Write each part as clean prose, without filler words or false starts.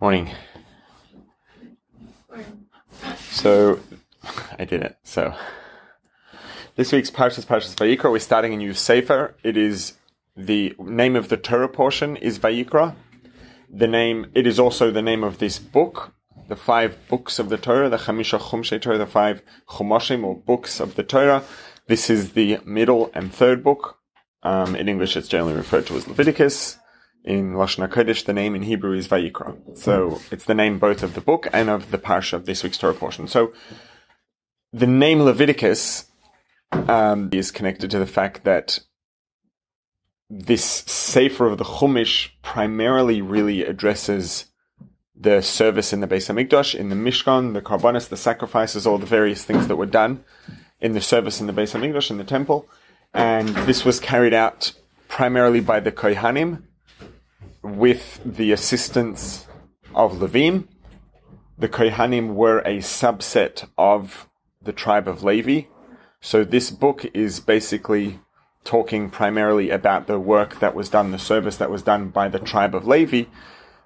Morning. So, I did it. So, this week's Parshas Vayikra, we're starting a new Sefer. It is, the name of the Torah portion is Vayikra. It is also the name of this book, the 5 books of the Torah, the Chamisha Chumshei Torah, the 5 Chumoshim or books of the Torah. This is the middle and third book. In English, it's generally referred to as Leviticus. In Lashon HaKodesh, the name in Hebrew is Vayikra. So it's the name both of the book and of the parsha of this week's Torah portion. So the name Leviticus is connected to the fact that this Sefer of the Chumash primarily really addresses the service in the Beis HaMikdash, in the Mishkan, the Karbanos, the sacrifices, all the various things that were done in the service in the Beis HaMikdash, in the temple. And this was carried out primarily by the Kohanim, with the assistance of Levim. The Kohanim were a subset of the tribe of Levi. So this book is basically talking primarily about the work that was done, the service that was done by the tribe of Levi,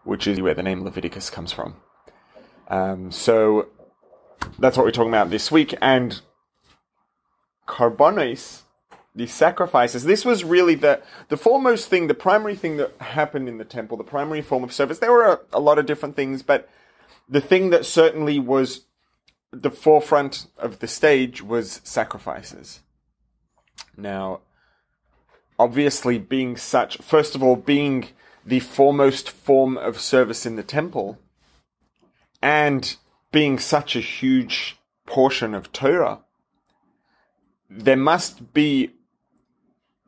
which is where the name Leviticus comes from. So that's what we're talking about this week. And Karbanos, the sacrifices, this was really the foremost thing, the primary thing that happened in the temple, the primary form of service. There were a lot of different things, but the thing that certainly was the forefront of the stage was sacrifices. Now, obviously first of all, being the foremost form of service in the temple, and being such a huge portion of Torah, there must be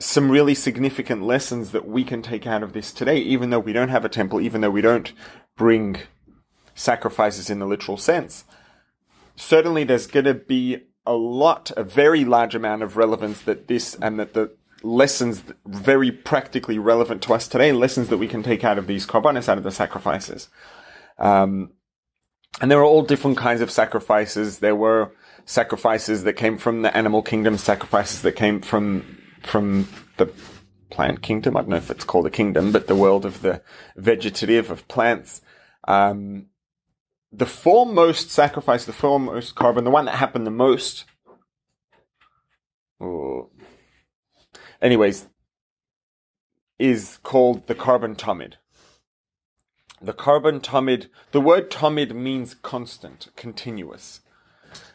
some really significant lessons that we can take out of this today, even though we don't have a temple, even though we don't bring sacrifices in the literal sense. Certainly there's going to be a very large amount of relevance that the lessons very practically relevant to us today, lessons that we can take out of these karbanos, out of the sacrifices. And there were all different kinds of sacrifices. There were sacrifices that came from the animal kingdom, sacrifices that came from the plant kingdom. I don't know if it's called a kingdom, but the world of the vegetative, of plants. The foremost sacrifice, the foremost carbon, the one that happened the most, is called the carbon tamid. The carbon tamid, the word tamid means constant, continuous.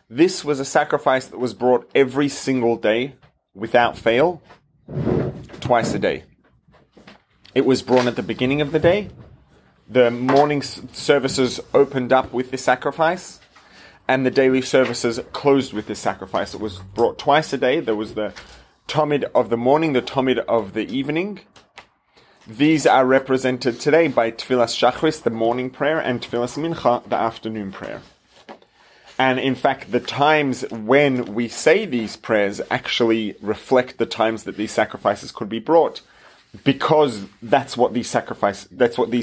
This was a sacrifice that was brought every single day, without fail, twice a day. It was brought at the beginning of the day. The morning services opened up with this sacrifice, and the daily services closed with this sacrifice. It was brought twice a day. There was the tamid of the morning, the tamid of the evening. These are represented today by Tfilas Shachris, the morning prayer, and Tfilas Mincha, the afternoon prayer. And in fact, the times when we say these prayers actually reflect the times that these sacrifices could be brought, because that's what these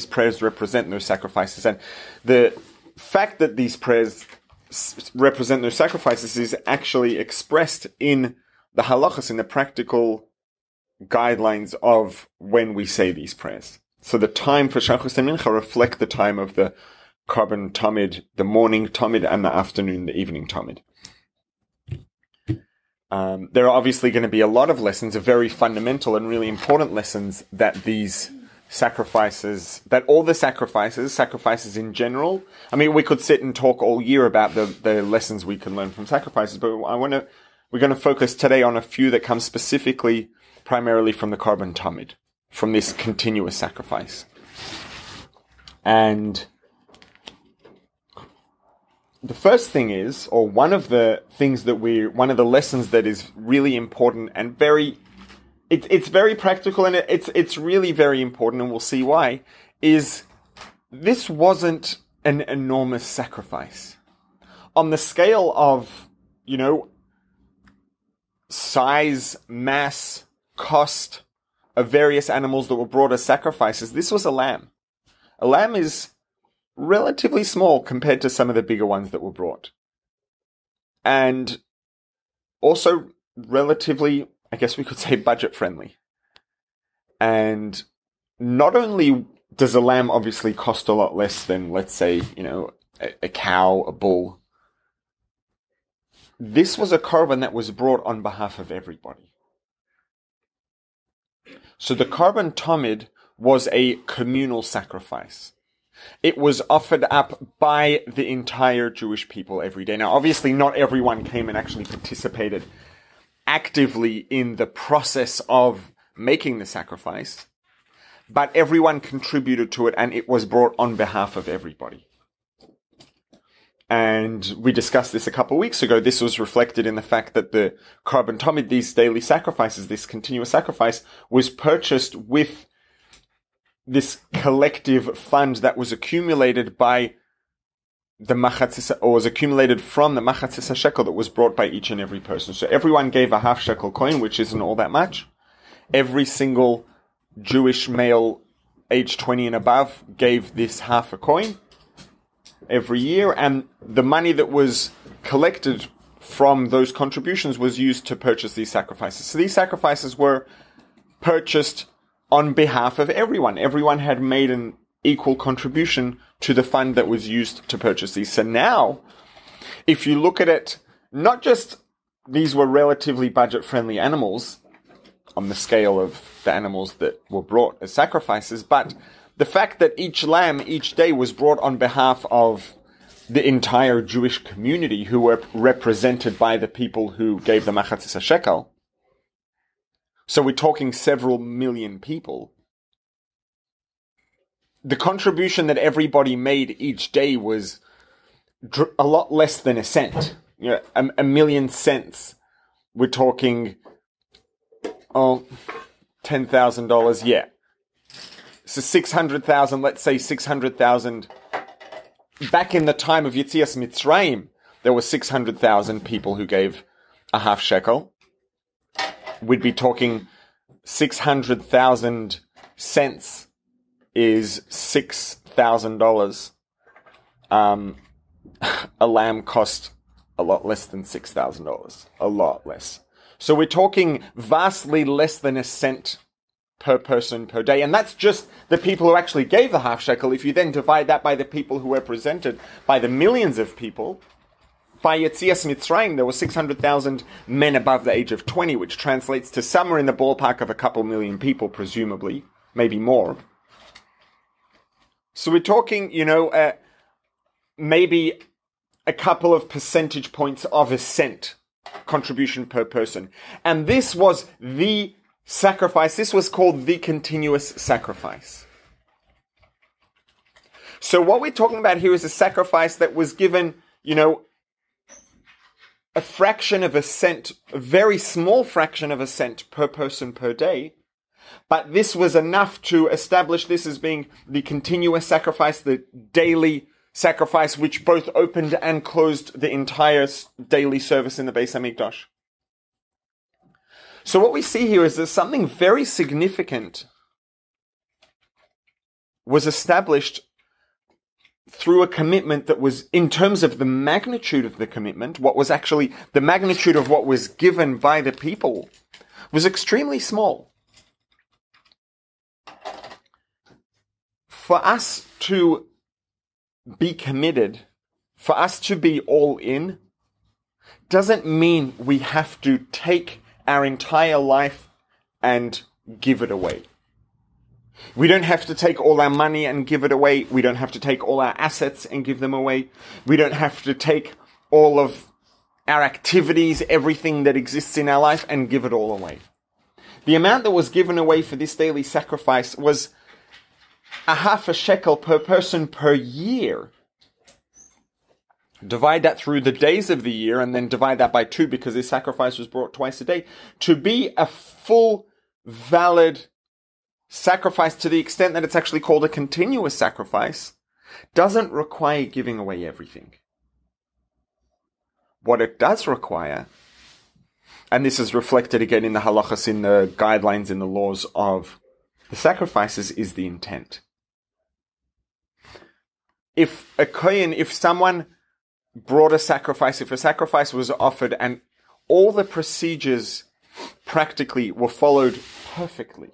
prayers represent, those sacrifices. And the fact that these prayers represent those sacrifices is actually expressed in the halachas, in the practical guidelines of when we say these prayers. So the time for Shachris and Mincha reflect the time of the carbon tamid, the morning tamid, and the afternoon, the evening tamid. There are obviously going to be a lot of lessons, very fundamental and really important lessons that these sacrifices, that all the sacrifices in general. I mean, we could sit and talk all year about the lessons we can learn from sacrifices, but we're going to focus today on a few that come specifically, primarily from the carbon tamid, from this continuous sacrifice. And the first thing is, or one of the lessons that is really important and it's very practical, and it's really very important, and we'll see why, is this wasn't an enormous sacrifice. On the scale of, size, mass, cost of various animals that were brought as sacrifices, this was a lamb. A lamb is relatively small compared to some of the bigger ones that were brought. And also relatively, I guess we could say, budget friendly. And not only does a lamb obviously cost a lot less than, let's say, a cow, a bull. This was a korban that was brought on behalf of everybody. So the korban tamid was a communal sacrifice. It was offered up by the entire Jewish people every day. Now, obviously, not everyone came and actually participated actively in the process of making the sacrifice, but everyone contributed to it, and it was brought on behalf of everybody. And we discussed this a couple of weeks ago. This was reflected in the fact that the korban tamid, these daily sacrifices, this continuous sacrifice, was purchased with this collective fund that was accumulated by the machatzis, or was accumulated from the machatzis shekel that was brought by each and every person. So everyone gave a half shekel coin, which isn't all that much. Every single Jewish male aged 20 and above gave this half a coin every year, and the money that was collected from those contributions was used to purchase these sacrifices. So these sacrifices were purchased on behalf of everyone. Everyone had made an equal contribution to the fund that was used to purchase these. So now, if you look at it, not just these were relatively budget-friendly animals on the scale of the animals that were brought as sacrifices, but the fact that each lamb each day was brought on behalf of the entire Jewish community, who were represented by the people who gave the machatzis shekel. So we're talking several million people. The contribution that everybody made each day was a lot less than a cent. A million cents. We're talking, $10,000, yeah. So 600,000, let's say 600,000. Back in the time of Yetzias Mitzrayim, there were 600,000 people who gave a half shekel. We'd be talking 600,000 cents is $6,000. A lamb cost a lot less than $6,000. A lot less. So we're talking vastly less than a cent per person per day. And that's just the people who actually gave the half shekel. If you then divide that by the people who were represented by the millions of people, by Yetzias Mitzrayim, there were 600,000 men above the age of 20, which translates to somewhere in the ballpark of a couple million people, presumably, maybe more. So we're talking, maybe a couple of percentage points of a cent contribution per person. And this was the sacrifice. This was called the continuous sacrifice. So what we're talking about here is a sacrifice that was given, a fraction of a cent, a very small fraction of a cent per person per day. But this was enough to establish this as being the continuous sacrifice, the daily sacrifice, which both opened and closed the entire daily service in the Beis HaMikdash. So what we see here is that something very significant was established through a commitment that was, in terms of the magnitude of the commitment, what was actually the magnitude of what was given by the people, was extremely small. For us to be committed, for us to be all in, doesn't mean we have to take our entire life and give it away. We don't have to take all our money and give it away. We don't have to take all our assets and give them away. We don't have to take all of our activities, everything that exists in our life, and give it all away. The amount that was given away for this daily sacrifice was a half a shekel per person per year. Divide that through the days of the year and then divide that by 2 because this sacrifice was brought twice a day. To be a full, valid sacrifice to the extent that it's actually called a continuous sacrifice doesn't require giving away everything. What it does require, and this is reflected again in the halachas, in the guidelines, in the laws of the sacrifices, is the intent. If someone brought a sacrifice, if a sacrifice was offered and all the procedures practically were followed perfectly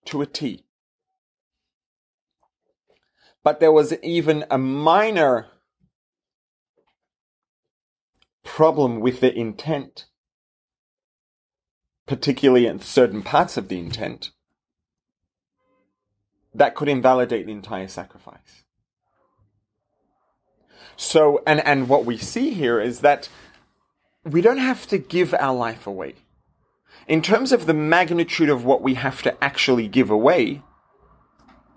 to a T, but there was even a minor problem with the intent, particularly in certain parts of the intent, that could invalidate the entire sacrifice. So, and what we see here is that we don't have to give our life away. In terms of the magnitude of what we have to actually give away,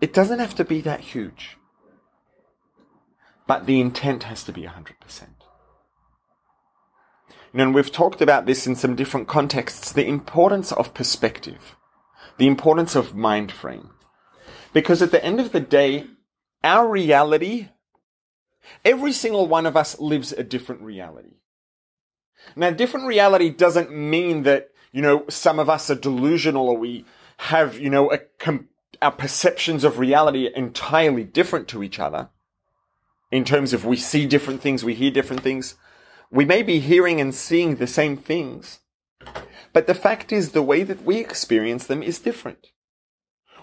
it doesn't have to be that huge. But the intent has to be 100%. And we've talked about this in some different contexts, the importance of perspective, the importance of mind frame. Because at the end of the day, our reality, every single one of us lives a different reality. Now, different reality doesn't mean that, some of us are delusional or we have, our perceptions of reality are entirely different to each other. In terms of we see different things, we hear different things. We may be hearing and seeing the same things, but the fact is the way that we experience them is different.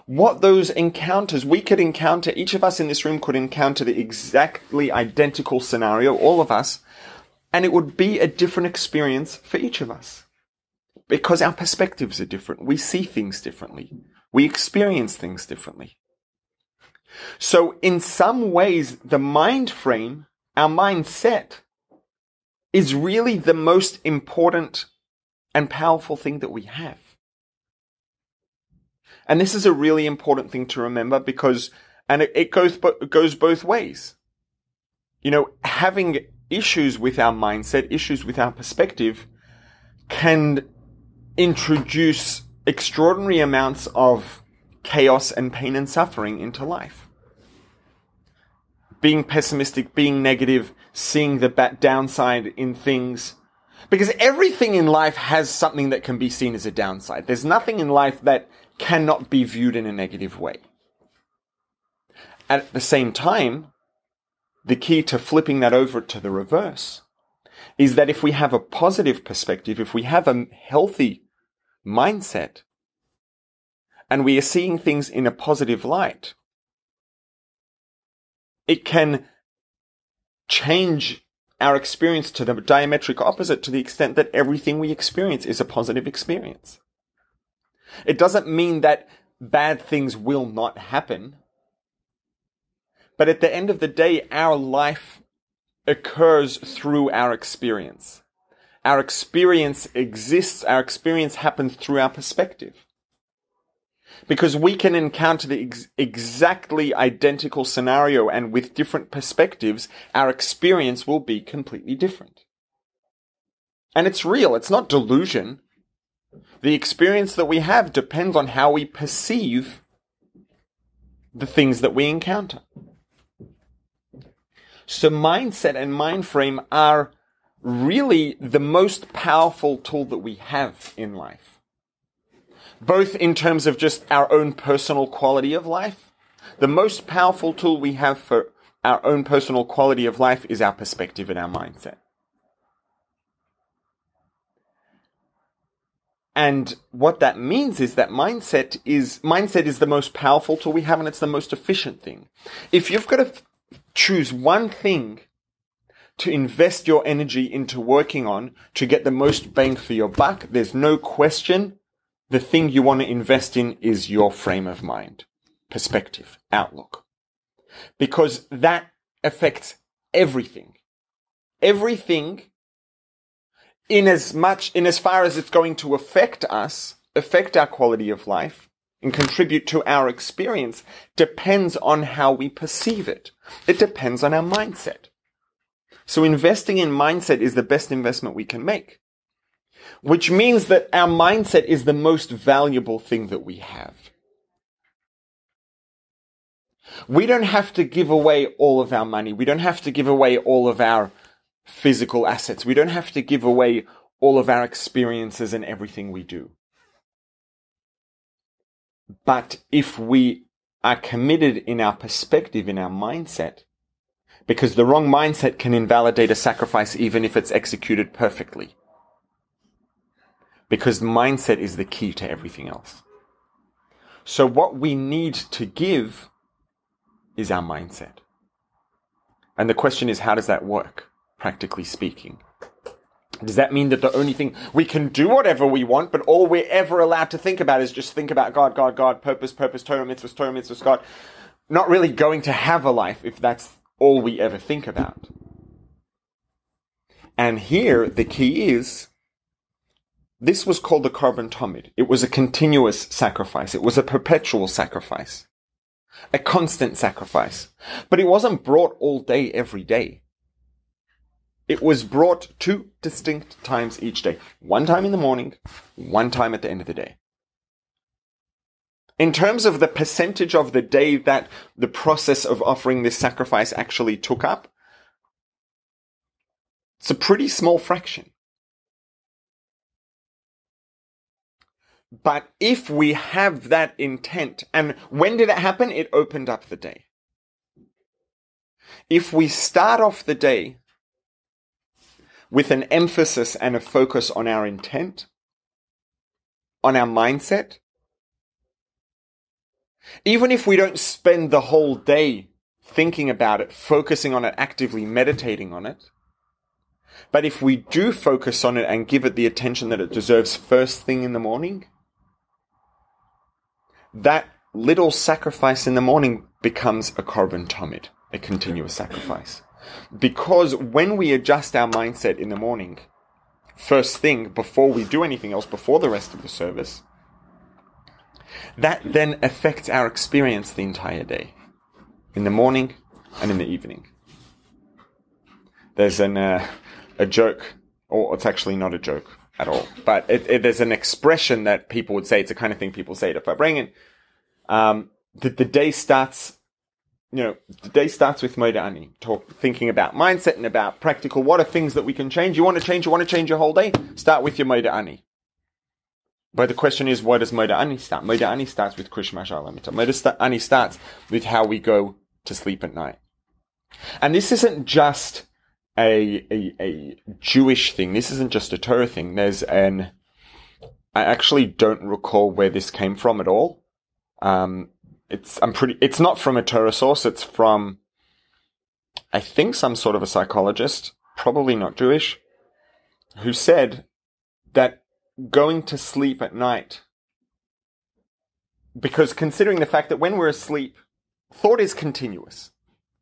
What those encounters, each of us in this room could encounter the exactly identical scenario, all of us, and it would be a different experience for each of us. Because our perspectives are different. We see things differently. We experience things differently. So in some ways, the mind frame, our mindset, is really the most important and powerful thing that we have. And this is a really important thing to remember because, and it goes both ways. Having issues with our mindset, issues with our perspective, can introduce extraordinary amounts of chaos and pain and suffering into life. Being pessimistic, being negative, seeing the downside in things. Because everything in life has something that can be seen as a downside. There's nothing in life that cannot be viewed in a negative way. At the same time, the key to flipping that over to the reverse is that if we have a positive perspective, if we have a healthy mindset, and we are seeing things in a positive light, it can change our experience to the diametric opposite to the extent that everything we experience is a positive experience. It doesn't mean that bad things will not happen, but at the end of the day, our life occurs through our experience. Our experience exists, our experience happens through our perspective. Because we can encounter the exactly identical scenario, and with different perspectives, our experience will be completely different. And it's real, it's not delusion. The experience that we have depends on how we perceive the things that we encounter. So mindset and mind frame are really the most powerful tool that we have in life. Both in terms of just our own personal quality of life. The most powerful tool we have for our own personal quality of life is our perspective and our mindset. And what that means is that mindset is the most powerful tool we have, and it's the most efficient thing. If you've got to choose one thing to invest your energy into working on to get the most bang for your buck, there's no question the thing you want to invest in is your frame of mind, perspective, outlook. Because that affects everything. Everything, in as far as it's going to affect us, affect our quality of life, and contribute to our experience, depends on how we perceive it. It depends on our mindset. So investing in mindset is the best investment we can make. Which means that our mindset is the most valuable thing that we have. We don't have to give away all of our money. We don't have to give away all of our physical assets. We don't have to give away all of our experiences and everything we do. But if we are committed in our perspective, in our mindset, because the wrong mindset can invalidate a sacrifice even if it's executed perfectly. Because mindset is the key to everything else. So what we need to give is our mindset. And the question is, how does that work, practically speaking? Does that mean that the only thing, we can do whatever we want, but all we're ever allowed to think about is just think about God, God, God, purpose, purpose, Torah, mitzvahs, God. Not really going to have a life if that's all we ever think about. And here, the key is, this was called the Korban Tamid. It was a continuous sacrifice. It was a perpetual sacrifice. A constant sacrifice. But it wasn't brought all day, every day. It was brought 2 distinct times each day. One time in the morning, one time at the end of the day. In terms of the percentage of the day that the process of offering this sacrifice actually took up, it's a pretty small fraction. But if we have that intent, and when did it happen? It opened up the day. If we start off the day with an emphasis and a focus on our intent, on our mindset, even if we don't spend the whole day thinking about it, focusing on it, actively meditating on it, but if we do focus on it and give it the attention that it deserves first thing in the morning, that little sacrifice in the morning becomes a Korban Tamid, a continuous sacrifice. Because when we adjust our mindset in the morning, first thing, before we do anything else, before the rest of the service, that then affects our experience the entire day, in the morning and in the evening. There's a joke, or it's actually not a joke at all, but there's an expression that people would say, it's the kind of thing people say to Fabrengen, that the day starts, the day starts with Moed Ani, thinking about mindset and about practical, what are things that we can change? You want to change your whole day? Start with your Moed Ani. But the question is, where does Moed Ani start? Moed Ani starts with Krish Mashal Amita. Moed Ani starts with how we go to sleep at night. And this isn't just a Jewish thing. This isn't just a Torah thing. I actually don't recall where this came from at all. It's not from a Torah source. It's from, I think, some sort of a psychologist, probably not Jewish, who said that going to sleep at night, because considering the fact that when we're asleep, thought is continuous,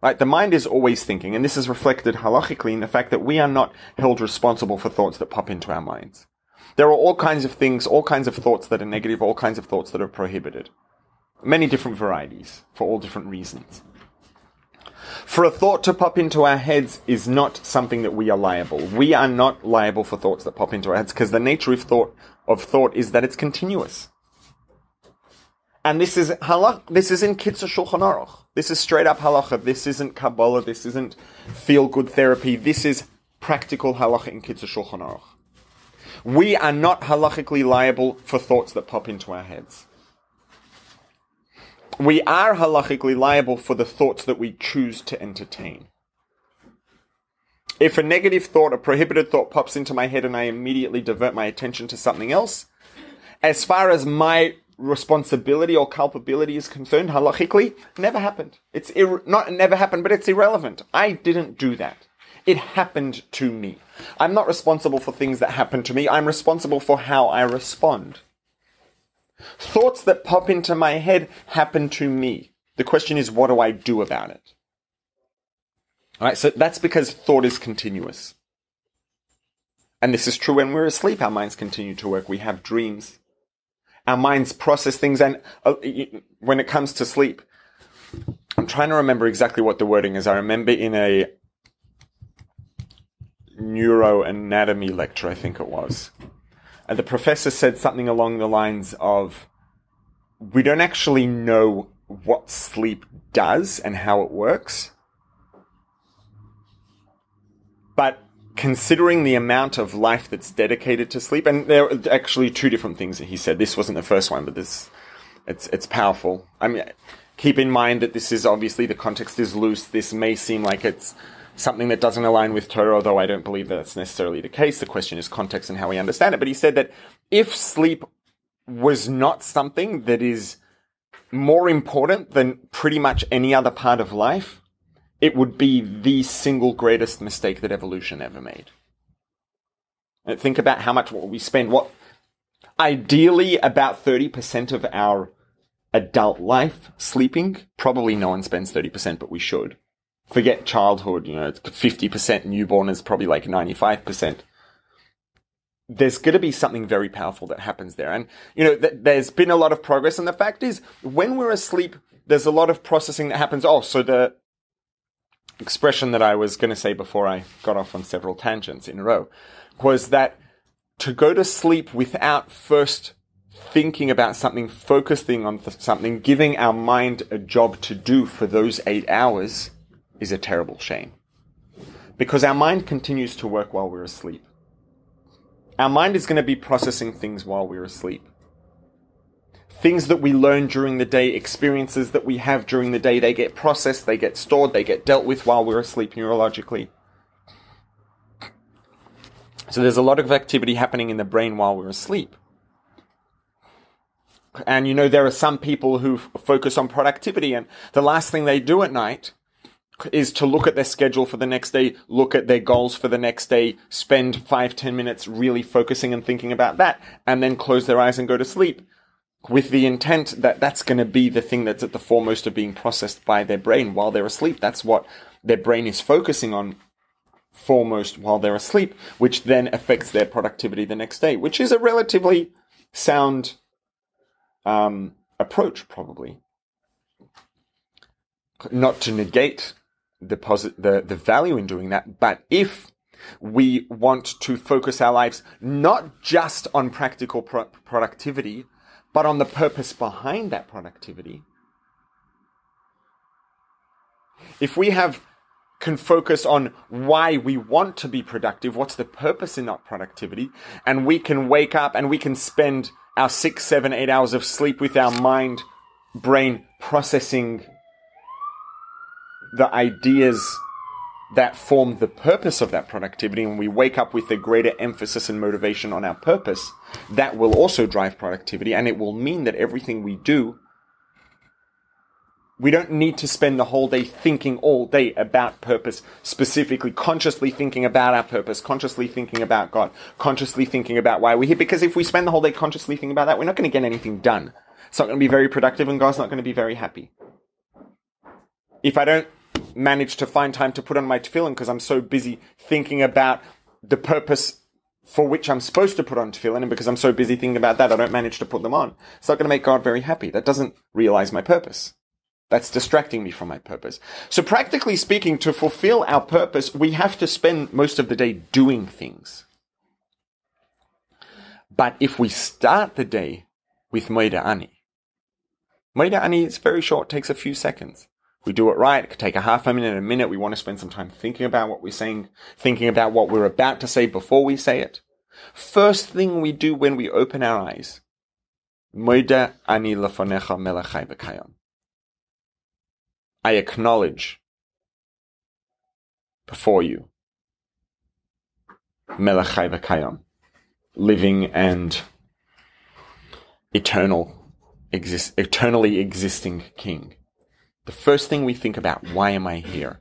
right? The mind is always thinking, and this is reflected halachically in the fact that we are not held responsible for thoughts that pop into our minds. There are all kinds of things, all kinds of thoughts that are negative, all kinds of thoughts that are prohibited. Many different varieties, for all different reasons. For a thought to pop into our heads is not something that we are liable. We are not liable for thoughts that pop into our heads, because the nature of thought is that it's continuous. And this is in Kitzur Shulchan Aruch. This is straight up halacha. This isn't Kabbalah. This isn't feel-good therapy. This is practical halacha in Kitzur Shulchan Aruch. We are not halachically liable for thoughts that pop into our heads. We are halachically liable for the thoughts that we choose to entertain. If a negative thought, a prohibited thought pops into my head and I immediately divert my attention to something else, as far as my responsibility or culpability is concerned, halachically, never happened. It's not never happened, but it's irrelevant. I didn't do that. It happened to me. I'm not responsible for things that happen to me. I'm responsible for how I respond. Thoughts that pop into my head happen to me. The question is, what do I do about it? All right, so that's because thought is continuous. And this is true when we're asleep. Our minds continue to work. We have dreams. Our minds process things. And when it comes to sleep, I'm trying to remember exactly what the wording is. I remember in a neuroanatomy lecture, I think it was. And the professor said something along the lines of, we don't actually know what sleep does and how it works. But considering the amount of life that's dedicated to sleep, and there are actually 2 different things that he said. This wasn't the first one, but it's powerful. I mean, keep in mind that this is obviously, the context is loose. This may seem like it's something that doesn't align with Torah, although I don't believe that that's necessarily the case. The question is context and how we understand it. But he said that if sleep was not something that is more important than pretty much any other part of life, it would be the single greatest mistake that evolution ever made. And think about how much we spend. Ideally, about 30% of our adult life sleeping. Probably no one spends 30%, but we should. Forget childhood, it's 50%, newborn is probably like 95%. There's going to be something very powerful that happens there. And, there's been a lot of progress. And the fact is, when we're asleep, there's a lot of processing that happens. So the expression that I was going to say before I got off on several tangents in a row was that to go to sleep without first thinking about something, focusing on something, giving our mind a job to do for those 8 hours is a terrible shame. Because our mind continues to work while we're asleep. Our mind is going to be processing things while we're asleep. Things that we learn during the day, experiences that we have during the day, they get processed, they get stored, they get dealt with while we're asleep neurologically. So there's a lot of activity happening in the brain while we're asleep. And there are some people who focus on productivity, and the last thing they do at night is to look at their schedule for the next day, look at their goals for the next day, spend 5-10 minutes really focusing and thinking about that, and then close their eyes and go to sleep with the intent that that's going to be the thing that's at the foremost of being processed by their brain while they're asleep. That's what their brain is focusing on foremost while they're asleep, which then affects their productivity the next day, which is a relatively sound approach, probably. Not to negate the value in doing that, but if we want to focus our lives not just on practical productivity, but on the purpose behind that productivity, if we can focus on why we want to be productive, what's the purpose in that productivity, and we can wake up and we can spend our 6, 7, 8 hours of sleep with our mind, brain processing the ideas that form the purpose of that productivity, and we wake up with a greater emphasis and motivation on our purpose, that will also drive productivity, and it will mean that everything we do, we don't need to spend the whole day thinking all day about purpose, specifically consciously thinking about our purpose, consciously thinking about God, consciously thinking about why we're here. Because if we spend the whole day consciously thinking about that, we're not going to get anything done. It's not going to be very productive, and God's not going to be very happy. If I don't manage to find time to put on my tefillin because I'm so busy thinking about the purpose for which I'm supposed to put on tefillin, and because I'm so busy thinking about that, I don't manage to put them on, it's not going to make God very happy. That doesn't realize my purpose. That's distracting me from my purpose. So practically speaking, to fulfill our purpose, we have to spend most of the day doing things. But if we start the day with Moida Ani is very short, takes a few seconds. We do it right, it could take a half a minute, a minute. We want to spend some time thinking about what we're saying, thinking about what we're about to say before we say it. First thing we do when we open our eyes, Moida Ani lefonecha melechai v'kayam. I acknowledge before you, Melechai v'kayam, living and eternally existing King. The first thing we think about, why am I here?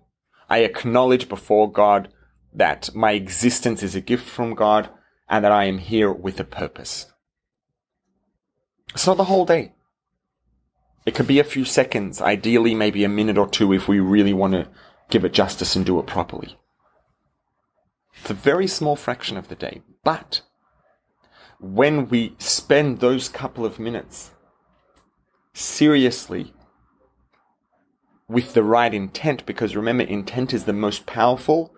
I acknowledge before God that my existence is a gift from God and that I am here with a purpose. It's not the whole day. It could be a few seconds, ideally maybe a minute or two if we really want to give it justice and do it properly. It's a very small fraction of the day, but when we spend those couple of minutes seriously with the right intent, because remember, intent is the most powerful,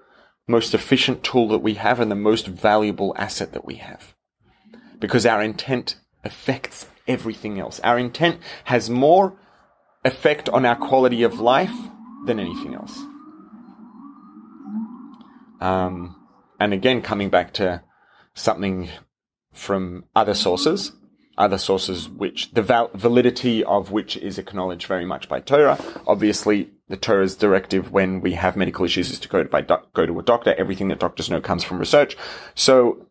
most efficient tool that we have and the most valuable asset that we have. Because our intent affects everything else. Our intent has more effect on our quality of life than anything else. And again, coming back to something from other sources which the validity of which is acknowledged very much by Torah. Obviously, the Torah's directive when we have medical issues is to go to a doctor. Everything that doctors know comes from research. So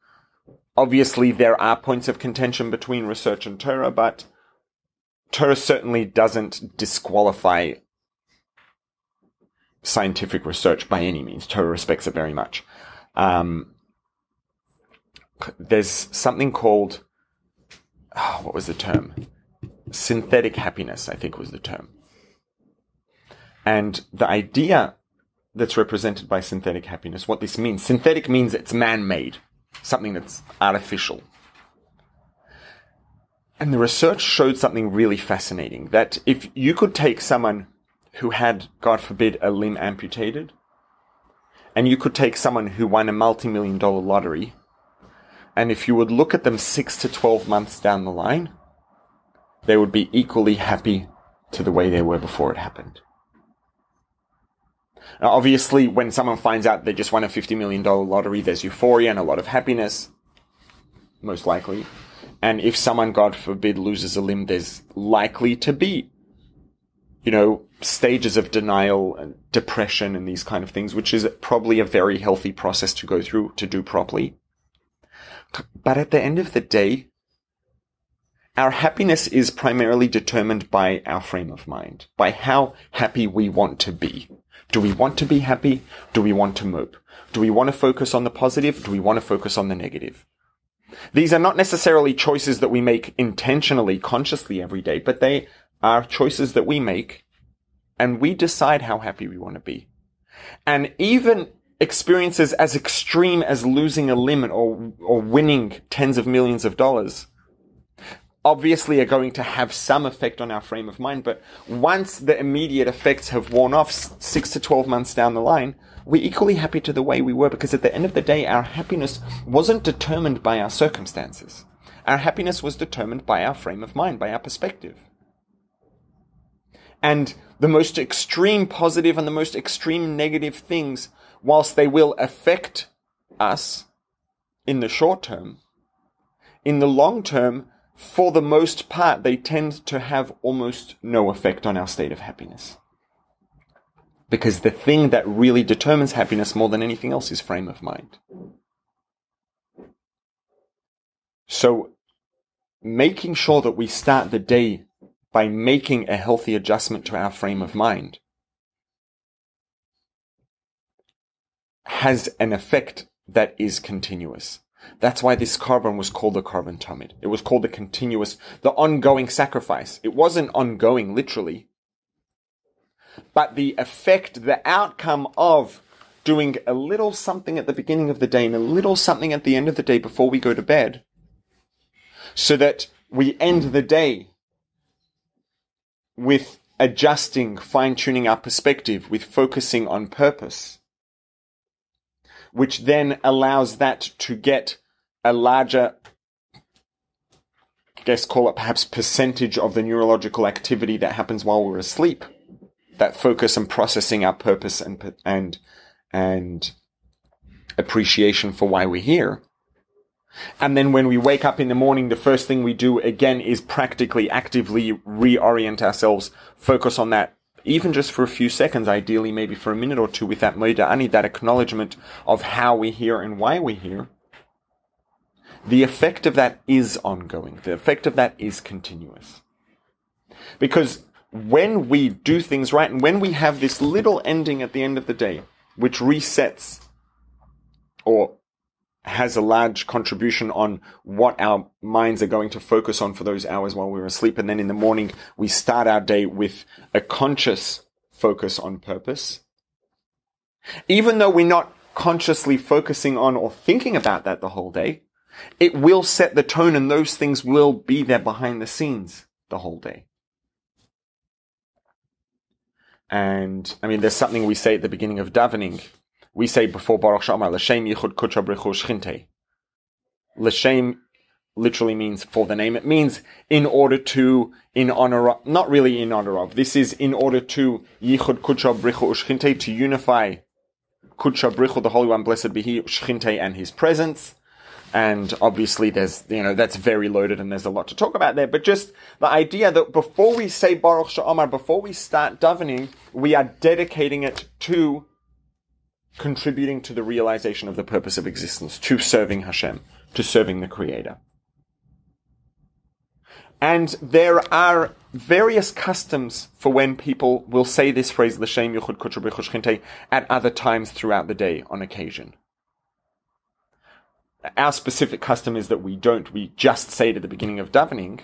obviously, there are points of contention between research and Torah, but Torah certainly doesn't disqualify scientific research by any means. Torah respects it very much. There's something called, what was the term? Synthetic happiness, I think was the term. And the idea that's represented by synthetic happiness, what this means, synthetic means it's man-made, something that's artificial. And the research showed something really fascinating, that if you could take someone who had, God forbid, a limb amputated, and you could take someone who won a multi-million-dollar lottery, and if you would look at them 6 to 12 months down the line, they would be equally happy to the way they were before it happened. Now, obviously, when someone finds out they just won a $50 million lottery, there's euphoria and a lot of happiness, most likely. And if someone, God forbid, loses a limb, there's likely to be, stages of denial and depression and these kind of things, which is probably a very healthy process to go through to do properly. But at the end of the day, our happiness is primarily determined by our frame of mind, by how happy we want to be. Do we want to be happy? Do we want to mope? Do we want to focus on the positive? Do we want to focus on the negative? These are not necessarily choices that we make intentionally, consciously every day, but they are choices that we make, and we decide how happy we want to be. And even experiences as extreme as losing a limb or winning tens of millions of dollars obviously are going to have some effect on our frame of mind, but once the immediate effects have worn off 6 to 12 months down the line, we're equally happy to the way we were, because at the end of the day, our happiness wasn't determined by our circumstances. Our happiness was determined by our frame of mind, by our perspective. And the most extreme positive and the most extreme negative things, whilst they will affect us in the short term, in the long term, for the most part, they tend to have almost no effect on our state of happiness. Because the thing that really determines happiness more than anything else is frame of mind. So, making sure that we start the day by making a healthy adjustment to our frame of mind has an effect that is continuous. That's why this carbon was called the carbon tamid. It was called the continuous, the ongoing sacrifice. It wasn't ongoing, literally. But the effect, the outcome of doing a little something at the beginning of the day and a little something at the end of the day before we go to bed, so that we end the day with adjusting, fine-tuning our perspective, with focusing on purpose, which then allows that to get a larger, I guess call it perhaps percentage of the neurological activity that happens while we're asleep. That focus on processing our purpose and appreciation for why we're here. And then when we wake up in the morning, the first thing we do again is practically actively reorient ourselves, focus on that, even just for a few seconds, ideally maybe for a minute or two, with that moda ani, that acknowledgement of how we're here and why we're here. The effect of that is ongoing. The effect of that is continuous. Because when we do things right, and when we have this little ending at the end of the day, which resets or has a large contribution on what our minds are going to focus on for those hours while we're asleep, and then in the morning we start our day with a conscious focus on purpose, even though we're not consciously focusing on or thinking about that the whole day, it will set the tone, and those things will be there behind the scenes the whole day. And, there's something we say at the beginning of davening. We say before Baruch She'amar, L'shem yichud kudsha brichu shchinte. L'shem literally means for the name. It means in order to, in honor of, not really in honor of. This is in order to yichud kudsha brichu shchinte, to unify kudsha brichu, the Holy One, blessed be He, shchinte, and His presence. And obviously there's, that's very loaded and there's a lot to talk about there. But just the idea that before we say Baruch She'amar, before we start davening, we are dedicating it to contributing to the realization of the purpose of existence, to serving Hashem, to serving the Creator. And there are various customs for when people will say this phrase, L'shem Yichud Kutcher B'Chol Shchinte, at other times throughout the day on occasion. Our specific custom is that we just say it at the beginning of davening,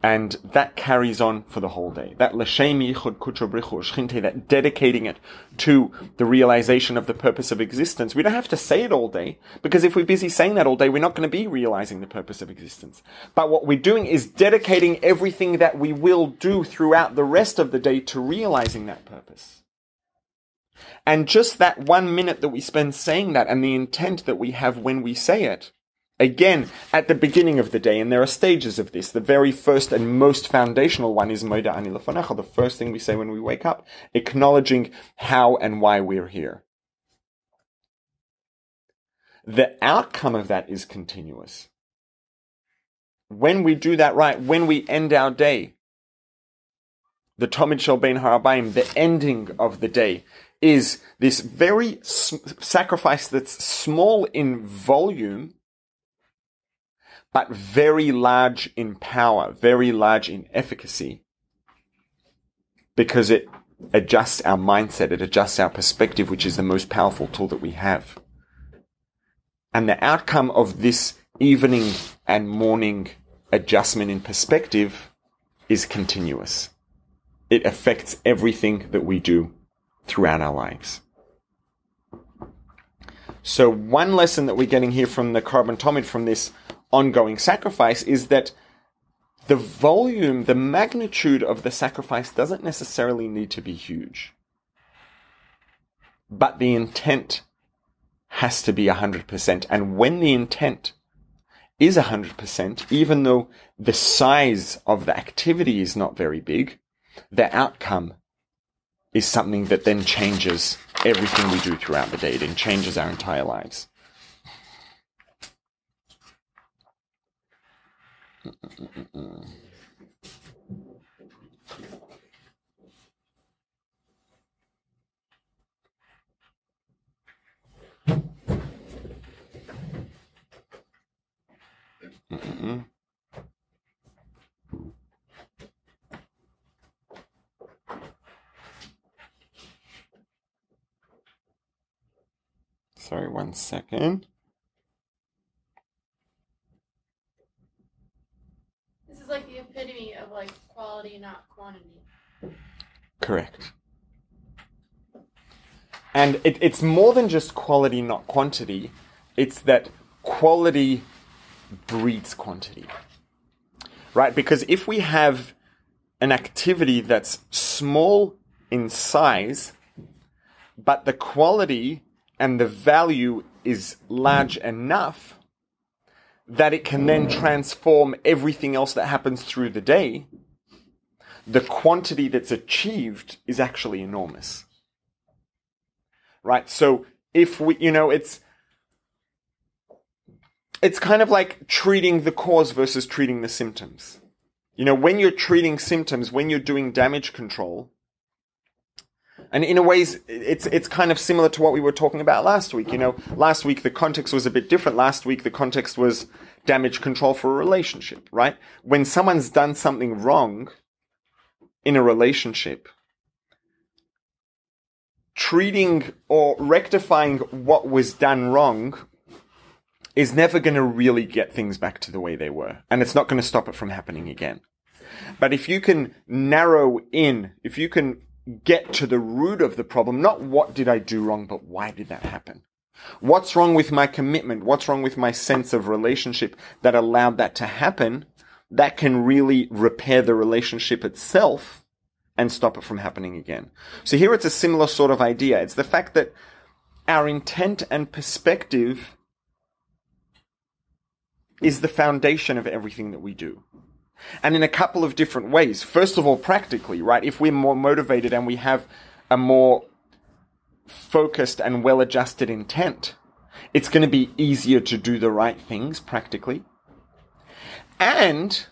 and that carries on for the whole day. That L'shem Yichud Kutcher B'Chol Shchinte, that dedicating it to the realization of the purpose of existence. We don't have to say it all day, because if we're busy saying that all day, we're not going to be realizing the purpose of existence. But what we're doing is dedicating everything that we will do throughout the rest of the day to realizing that purpose. And just that 1 minute that we spend saying that, and the intent that we have when we say it, again, at the beginning of the day, and there are stages of this. The very first and most foundational one is Moda Ani Lefonecha, the first thing we say when we wake up, acknowledging how and why we're here. The outcome of that is continuous. When we do that right, when we end our day, the Tomid Shel Bein Harabayim, the ending of the day, is this very sacrifice that's small in volume, but very large in power, very large in efficacy, because it adjusts our mindset, it adjusts our perspective, which is the most powerful tool that we have. And the outcome of this evening and morning adjustment in perspective is continuous. It affects everything that we do throughout our lives. So one lesson that we're getting here from the Korban Tomid, from this ongoing sacrifice, is that the volume, the magnitude of the sacrifice doesn't necessarily need to be huge. But the intent has to be 100%. And when the intent is 100%, even though the size of the activity is not very big, the outcome is something that then changes everything we do throughout the day. It changes our entire lives. Sorry, 1 second. This is like the epitome of like quality, not quantity. Correct. And it's more than just quality, not quantity. It's that quality breeds quantity. Right? Because if we have an activity that's small in size, but the quality and the value is large enough that it can then transform everything else that happens through the day, the quantity that's achieved is actually enormous. Right? So if we, it's kind of like treating the cause versus treating the symptoms. When you're treating symptoms, when you're doing damage control, and in a ways, it's kind of similar to what we were talking about last week. Last week the context was a bit different. Last week the context was damage control for a relationship, right? When someone's done something wrong in a relationship, treating or rectifying what was done wrong is never going to really get things back to the way they were. And it's not going to stop it from happening again. But if you can narrow in, if you can get to the root of the problem, not what did I do wrong, but why did that happen? What's wrong with my commitment? What's wrong with my sense of relationship that allowed that to happen? That can really repair the relationship itself and stop it from happening again. So here it's a similar sort of idea. It's the fact that our intent and perspective is the foundation of everything that we do. And in a couple of different ways. First of all, practically, right? If we're more motivated and we have a more focused and well-adjusted intent, it's going to be easier to do the right things practically. And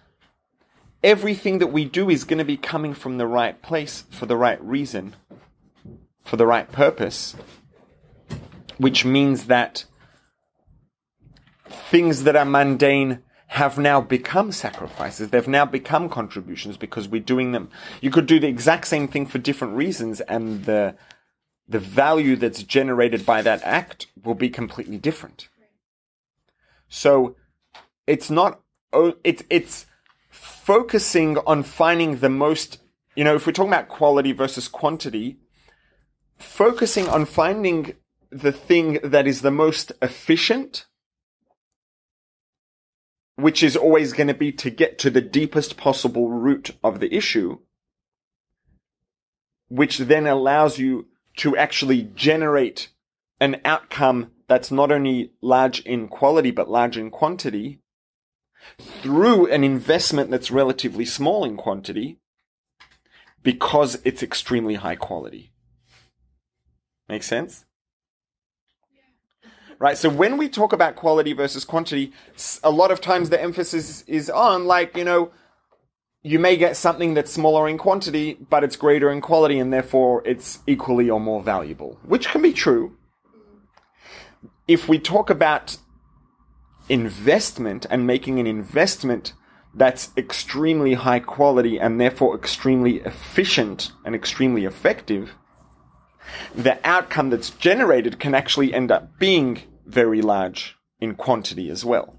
everything that we do is going to be coming from the right place for the right reason, for the right purpose, which means that things that are mundane have now become sacrifices. They've now become contributions because we're doing them. You could do the exact same thing for different reasons, and the value that's generated by that act will be completely different. So it's not, it's focusing on finding the most, if we're talking about quality versus quantity, focusing on finding the thing that is the most efficient, which is always going to be to get to the deepest possible root of the issue, which then allows you to actually generate an outcome that's not only large in quality, but large in quantity, through an investment that's relatively small in quantity, because it's extremely high quality. Make sense? Right, so when we talk about quality versus quantity, a lot of times the emphasis is on, you may get something that's smaller in quantity, but it's greater in quality, and therefore it's equally or more valuable, which can be true. If we talk about investment and making an investment that's extremely high quality and therefore extremely efficient and extremely effective, the outcome that's generated can actually end up being very large in quantity as well.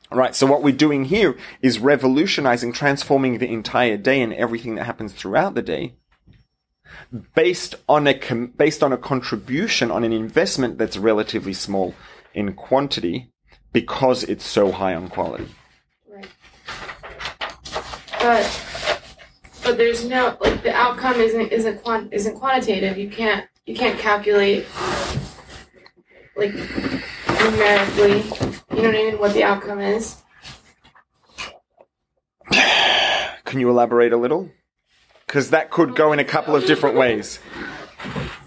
Right, so what we're doing here is revolutionizing, transforming the entire day and everything that happens throughout the day based on a contribution, on an investment that's relatively small in quantity because it's so high on quality. Right. But there's no, the outcome isn't quantitative. You can't calculate numerically, you know what I mean, what the outcome is. Can you elaborate a little? Because that could go in a couple of different ways.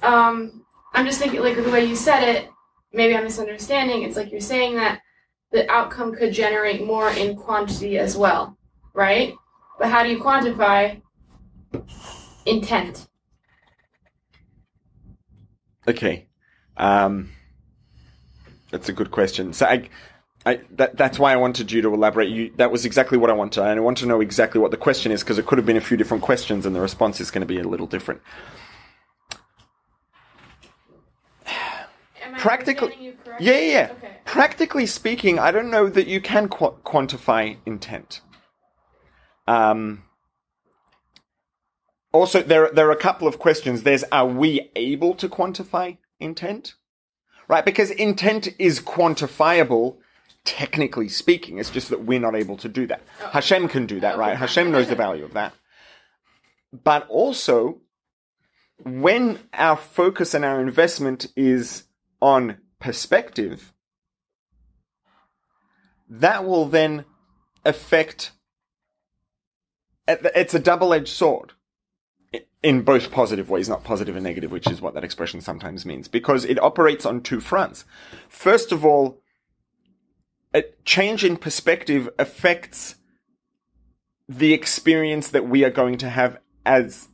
I'm just thinking, the way you said it, maybe I'm misunderstanding. It's like you're saying that the outcome could generate more in quantity as well, right? But how do you quantify intent? Okay. That's a good question. So that's why I wanted you to elaborate. That was exactly what I wanted. And I want to know exactly what the question is, because it could have been a few different questions and the response is going to be a little different. Am I understanding you correctly? Yeah. Okay. Practically speaking, I don't know that you can quantify intent. Also, there are a couple of questions. There's, are we able to quantify intent? Right? Because intent is quantifiable, technically speaking. It's just that we're not able to do that. Oh. Hashem can do that, right? Hashem knows the value of that. But also, when our focus and our investment is on perspective, that will then affect, it's a double-edged sword. In both positive ways, not positive and negative, which is what that expression sometimes means, because it operates on two fronts. First of all, a change in perspective affects the experience that we are going to have as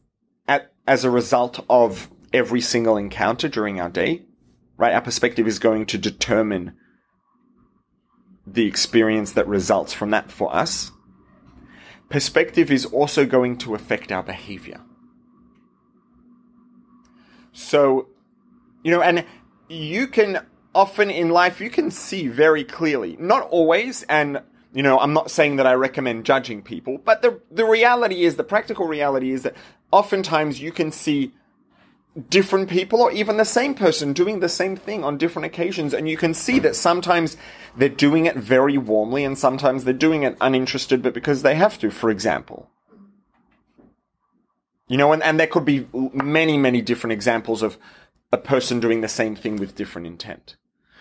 a result of every single encounter during our day, right? Our perspective is going to determine the experience that results from that for us. Perspective is also going to affect our behavior. So, and you can often in life, you can see very clearly, not always, and, I'm not saying that I recommend judging people, but the reality is, the practical reality is that oftentimes you can see different people or even the same person doing the same thing on different occasions, and you can see that sometimes they're doing it very warmly and sometimes they're doing it uninterested, but because they have to, for example. And there could be many, many different examples of a person doing the same thing with different intent.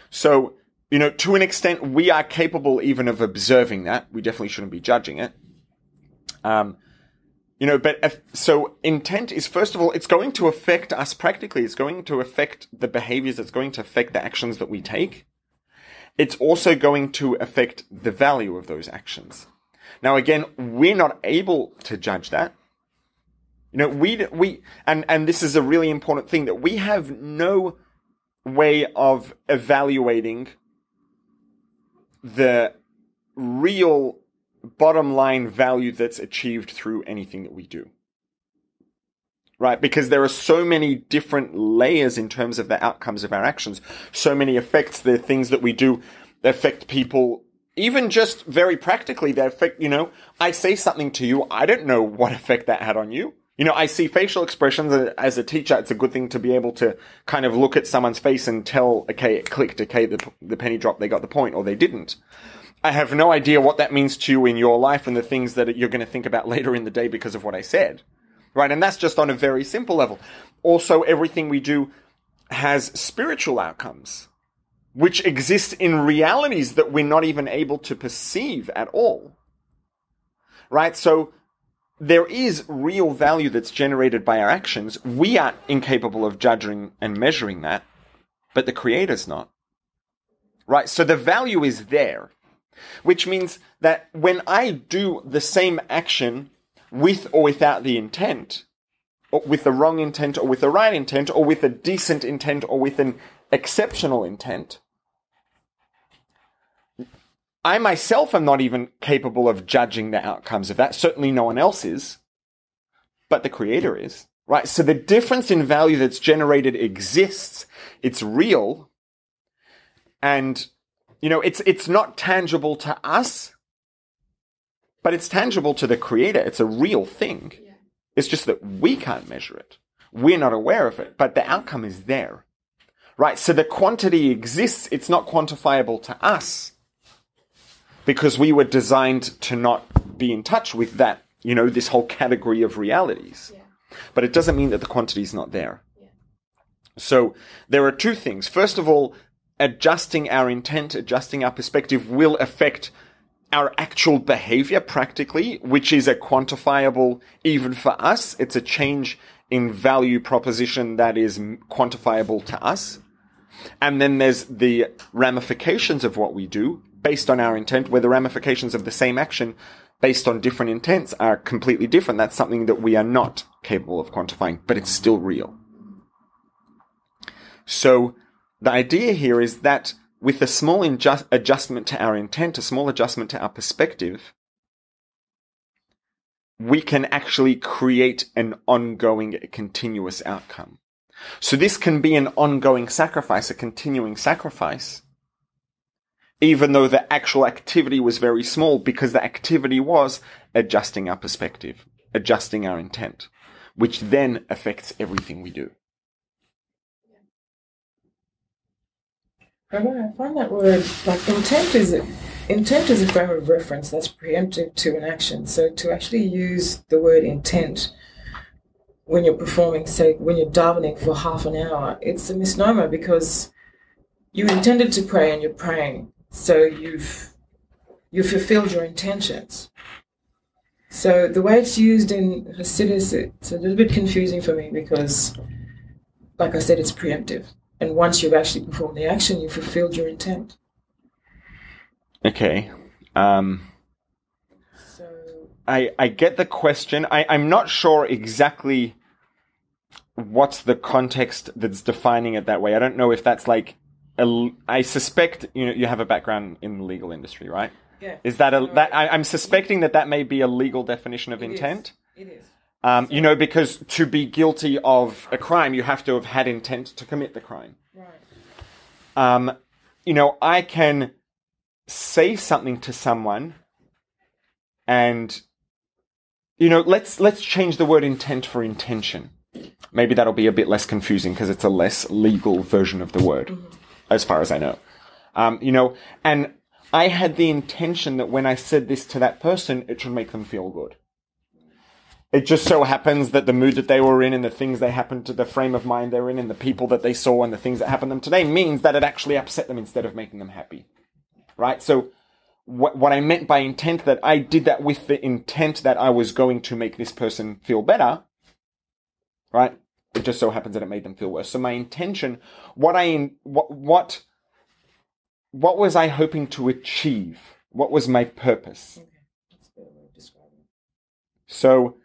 So, to an extent, we are capable even of observing that. We definitely shouldn't be judging it. So intent is, first of all, it's going to affect us practically. It's going to affect the behaviors. It's going to affect the actions that we take. It's also going to affect the value of those actions. Now, again, we're not able to judge that. And this is a really important thing, that we have no way of evaluating the real bottom line value that's achieved through anything that we do. Right? Because there are so many different layers in terms of the outcomes of our actions. So many effects. There are things that we do that affect people, even just very practically, that affect, I say something to you. I don't know what effect that had on you. I see facial expressions. As a teacher, it's a good thing to be able to kind of look at someone's face and tell, okay, it clicked, okay, the penny dropped, they got the point, or they didn't. I have no idea what that means to you in your life and the things that you're going to think about later in the day because of what I said. Right? And that's just on a very simple level. Also, everything we do has spiritual outcomes, which exist in realities that we're not even able to perceive at all. Right? So there is real value that's generated by our actions. We are incapable of judging and measuring that, but the Creator's not. Right? So the value is there, which means that when I do the same action with or without the intent, or with the wrong intent, or with the right intent, or with a decent intent, or with an exceptional intent, I myself am not even capable of judging the outcomes of that. Certainly no one else is, but the Creator is, right? So the difference in value that's generated exists. It's real. And, it's not tangible to us, but it's tangible to the Creator. It's a real thing. Yeah. It's just that we can't measure it. We're not aware of it, but the outcome is there, right? So the quantity exists. It's not quantifiable to us because we were designed to not be in touch with that, this whole category of realities. Yeah. But it doesn't mean that the quantity is not there. Yeah. So there are two things. First of all, adjusting our intent, adjusting our perspective will affect our actual behavior practically, which is a quantifiable, even for us. It's a change in value proposition that is quantifiable to us. And then there's the ramifications of what we do based on our intent, where the ramifications of the same action based on different intents are completely different. That's something that we are not capable of quantifying, but it's still real. So the idea here is that with a small adjustment to our intent, a small adjustment to our perspective, we can actually create an ongoing, continuous outcome. So this can be an ongoing sacrifice, a continuing sacrifice, even though the actual activity was very small, because the activity was adjusting our perspective, adjusting our intent, which then affects everything we do. I find that word, like intent is a frame of reference that's preemptive to an action. So to actually use the word intent when you're performing, say, when you're davening for half an hour, it's a misnomer because you intended to pray and you're praying. So you've fulfilled your intentions. So the way it's used in Hasidus, it's a little bit confusing for me because, like I said, it's preemptive. And once you've actually performed the action, you've fulfilled your intent. Okay. I get the question. I'm not sure exactly what's the context that's defining it that way. I don't know if that's like I suspect you have a background in the legal industry, right? Yeah. Is that I'm suspecting that may be a legal definition of intent. It is. Because to be guilty of a crime, you have to have had intent to commit the crime. Right. I can say something to someone and, let's change the word intent for intention. Maybe that'll be a bit less confusing because it's a less legal version of the word, as far as I know. And I had the intention that when I said this to that person, it should make them feel good. It just so happens that the mood that they were in and the things they happened to, the frame of mind they were in and the people that they saw and the things that happened to them today means that it actually upset them instead of making them happy. Right? So what I meant by intent, that I did that with the intent that I was going to make this person feel better. Right? It just so happens that it made them feel worse. So my intention, what was I hoping to achieve? What was my purpose? Okay. That's a good way of describing it. So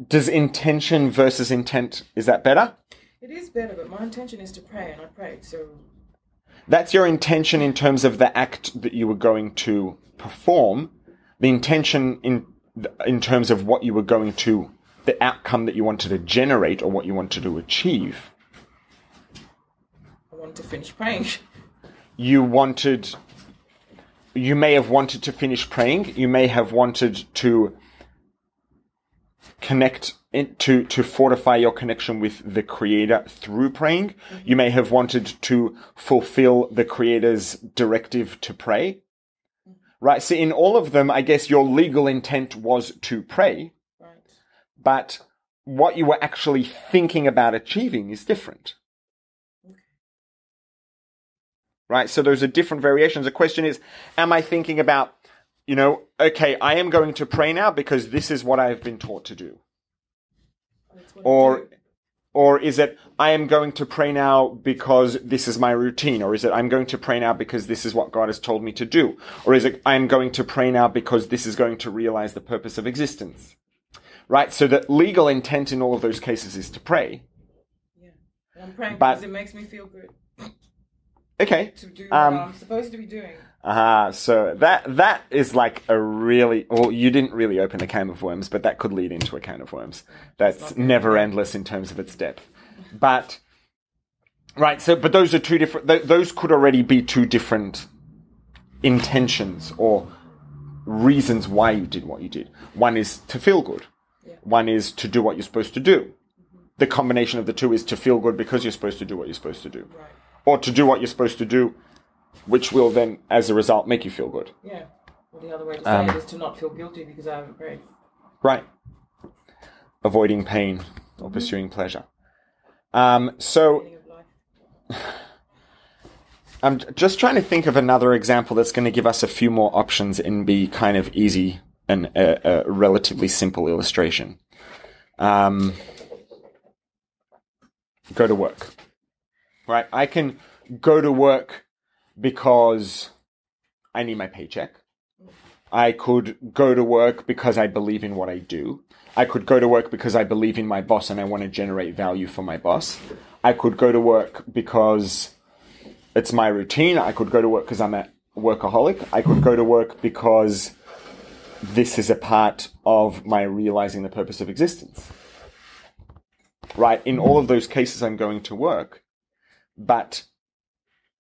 does intention versus intent, is that better? It is better, but my intention is to pray, and I prayed, so... That's your intention in terms of the act that you were going to perform. The intention in terms of what you were going to, the outcome that you wanted to generate or what you wanted to achieve. I wanted to finish praying. You may have wanted to finish praying. You may have wanted to connect to fortify your connection with the Creator through praying. You may have wanted to fulfill the Creator's directive to pray. Right? So in all of them, I guess your legal intent was to pray. Right. But what you were actually thinking about achieving is different. Okay. Right? So those are different variations. The question is, am I thinking about, okay, I am going to pray now because this is what I have been taught to do. Or is it, I am going to pray now because this is my routine? Or is it, I'm going to pray now because this is what God has told me to do? Or is it, I am going to pray now because this is going to realize the purpose of existence? Right? So the legal intent in all of those cases is to pray. Yeah. And I'm praying because it makes me feel good. Okay. To do what I'm supposed to be doing. So that is like a really, well, you didn't really open a can of worms, but that could lead into a can of worms. That's never endless in terms of its depth. But, right, so, but those are two different, those could already be two different intentions or reasons why you did what you did. One is to feel good. Yeah. One is to do what you're supposed to do. Mm-hmm. The combination of the two is to feel good because you're supposed to do what you're supposed to do. Right. Or to do what you're supposed to do, which will then, as a result, make you feel good. Yeah. Well, the other way to say it is to not feel guilty because I haven't prayed. Right. Avoiding pain or pursuing pleasure. So I'm just trying to think of another example that's going to give us a few more options and be kind of easy and a relatively simple illustration. Go to work. Right? I can go to work because I need my paycheck. I could go to work because I believe in what I do. I could go to work because I believe in my boss and I want to generate value for my boss. I could go to work because it's my routine. I could go to work because I'm a workaholic. I could go to work because this is a part of my realizing the purpose of existence. Right? In all of those cases, I'm going to work. But